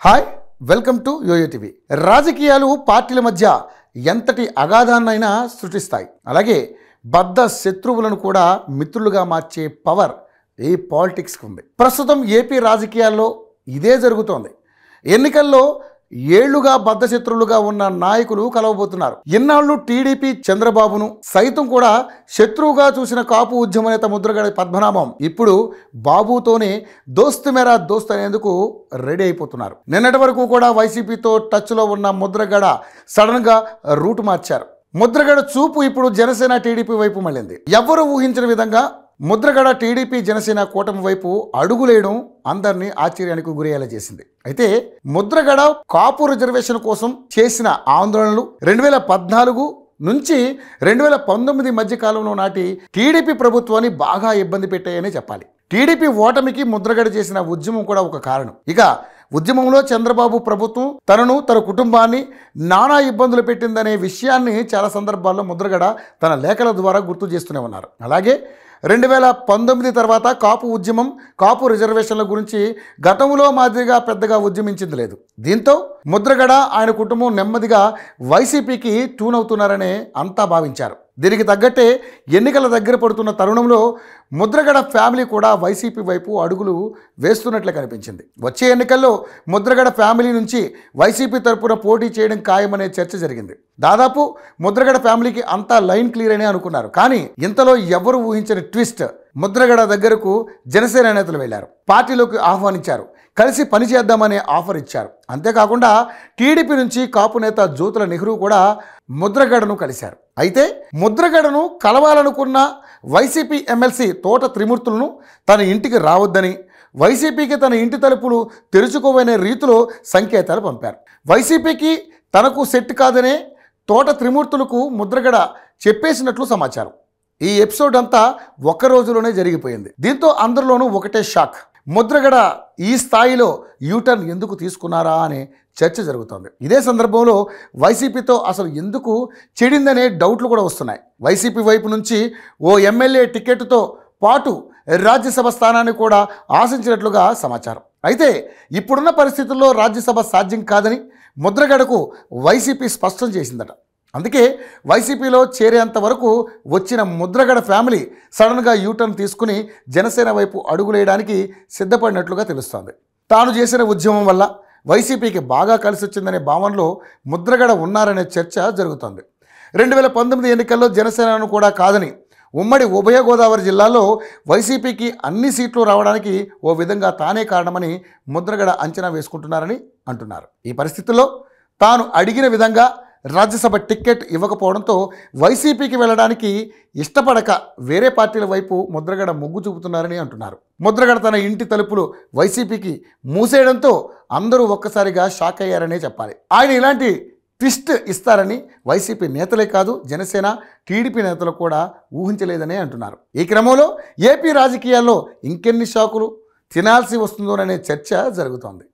Hi welcome to YoYo TV. రాజకీయాలు పార్టీల మధ్య ఎంతటి అగాధాన్నైనా సృష్టిస్తాయి. అలాగే బద్ధ శత్రువులను కూడా మిత్రులుగా మార్చే పవర్ ఈ పాలిటిక్స్కి ఉంది. ప్రస్తుతం ఏపీ రాజకీయాల్లో ఇదే జరుగుతోంది. ఎన్నికల్లో ఏళ్లుగా బద్ధ శత్రువులుగా ఉన్న నాయకులు కలవబోతున్నారు. ఇన్నాళ్ళు టీడీపీ చంద్రబాబును సైతం కూడా శత్రువుగా చూసిన కాపు ఉద్యమ నేత ముద్రగడ పద్మనాభం ఇప్పుడు బాబుతోనే దోస్త్ మేరా దోస్త్ అనేందుకు రెడీ అయిపోతున్నారు. నిన్నటి వరకు కూడా వైసీపీతో టచ్లో ఉన్న ముద్రగడ సడన్గా రూట్ మార్చారు. ముద్రగడ చూపు ఇప్పుడు జనసేన టీడీపీ వైపు మళ్ళింది. ఎవరు ఊహించిన విధంగా ముద్రగడ టీడీపీ జనసేన కూటమి వైపు అడుగులేయడం అందరినీ ఆశ్చర్యానికి గురయ్యేలా చేసింది. అయితే ముద్రగడ కాపు రిజర్వేషన్ కోసం చేసిన ఆందోళనలు 2014 నుంచి 2019 మధ్య కాలంలో నాటి టీడీపీ ప్రభుత్వాన్ని బాగా ఇబ్బంది పెట్టాయని చెప్పాలి. టీడీపీ ఓటమికి ముద్రగడ చేసిన ఉద్యమం కూడా ఒక కారణం. ఇక ఉద్యమంలో చంద్రబాబు ప్రభుత్వం తన కుటుంబాన్ని నానా ఇబ్బందులు పెట్టిందనే విషయాన్ని చాలా సందర్భాల్లో ముద్రగడ తన లేఖల ద్వారా గుర్తు చేస్తూనే ఉన్నారు. అలాగే 2019 తర్వాత కాపు ఉద్యమం, కాపు రిజర్వేషన్ల గురించి గతంలో మాదిరిగా పెద్దగా ఉద్యమించింది లేదు. దీంతో ముద్రగడ ఆయన కుటుంబం నెమ్మదిగా వైసీపీకి ట్యూన్ అవుతున్నారనే అంతా భావించారు. దీనికి తగ్గట్టే ఎన్నికల దగ్గర పడుతున్న తరుణంలో ముద్రగడ ఫ్యామిలీ కూడా వైసీపీ వైపు అడుగులు వేస్తున్నట్లే కనిపించింది. వచ్చే ఎన్నికల్లో ముద్రగడ ఫ్యామిలీ నుంచి వైసీపీ తరపున పోటీ చేయడం ఖాయమనే చర్చ జరిగింది. దాదాపు ముద్రగడ ఫ్యామిలీకి అంతా లైన్ క్లియర్ అనే అనుకున్నారు. కానీ ఇంతలో ఎవరు ఊహించని ట్విస్ట్, ముద్రగడ దగ్గరకు జనసేన నేతలు వెళ్లారు. పార్టీలోకి ఆహ్వానించారు. కలిసి పనిచేద్దామనే ఆఫర్ ఇచ్చారు. అంతేకాకుండా టీడీపీ నుంచి కాపు నేత జ్యోతుల నెహ్రూ కూడా ముద్రగడను కలిశారు. అయితే ముద్రగడను కలవాలనుకున్న వైసీపీ ఎమ్మెల్సీ తోట త్రిమూర్తులను తన ఇంటికి రావద్దని, వైసీపీకి తన ఇంటి తలుపులు తెరుచుకోవనే రీతిలో సంకేతాలు పంపారు. వైసీపీకి తనకు సెట్ కాదనే తోట త్రిమూర్తులకు ముద్రగడ చెప్పేసినట్లు సమాచారం. ఈ ఎపిసోడ్ అంతా ఒక్క రోజులోనే జరిగిపోయింది. దీంతో అందరిలోనూ ఒకటే షాక్. ముద్రగడ ఈ స్థాయిలో యూటర్న్ ఎందుకు తీసుకున్నారా అనే చర్చ జరుగుతోంది. ఇదే సందర్భంలో వైసీపీతో అసలు ఎందుకు చెడిందనే డౌట్లు కూడా వస్తున్నాయి. వైసీపీ వైపు నుంచి ఓ ఎమ్మెల్యే టికెట్తో పాటు రాజ్యసభ స్థానాన్ని కూడా ఆశించినట్లుగా సమాచారం. అయితే ఇప్పుడున్న పరిస్థితుల్లో రాజ్యసభ సాధ్యం కాదని ముద్రగడకు వైసీపీ స్పష్టం చేసిందట. అందుకే వైసీపీలో చేరేంత వరకు వచ్చిన ముద్రగడ ఫ్యామిలీ సడన్గా యూటర్న్ తీసుకుని జనసేన వైపు అడుగులేయడానికి సిద్ధపడినట్లుగా తెలుస్తోంది. తాను చేసిన ఉద్యమం వల్ల వైసీపీకి బాగా కలిసి వచ్చిందనే భావనలో ముద్రగడ ఉన్నారనే చర్చ జరుగుతోంది. 2019 ఎన్నికల్లో జనసేనను కూడా కాదని ఉమ్మడి ఉభయ గోదావరి జిల్లాలో వైసీపీకి అన్ని సీట్లు రావడానికి ఓ విధంగా తానే కారణమని ముద్రగడ అంచనా వేసుకుంటున్నారని అంటున్నారు. ఈ పరిస్థితుల్లో తాను అడిగిన విధంగా రాజ్యసభ టికెట్ ఇవ్వకపోవడంతో వైసీపీకి వెళ్ళడానికి ఇష్టపడక వేరే పార్టీల వైపు ముద్రగడ మొగ్గు చూపుతున్నారని అంటున్నారు. ముద్రగడ తన ఇంటి తలుపులు వైసీపీకి మూసేయడంతో అందరూ ఒక్కసారిగా షాక్ అయ్యారనే చెప్పాలి. ఆయన ఇలాంటి ట్విస్ట్ ఇస్తారని వైసీపీ నేతలే కాదు, జనసేన టీడీపీ నేతలు కూడా ఊహించలేదనే అంటున్నారు. ఈ క్రమంలో ఏపీ రాజకీయాల్లో ఇంకెన్ని షాకులు తినాల్సి వస్తుందోననే చర్చ జరుగుతోంది.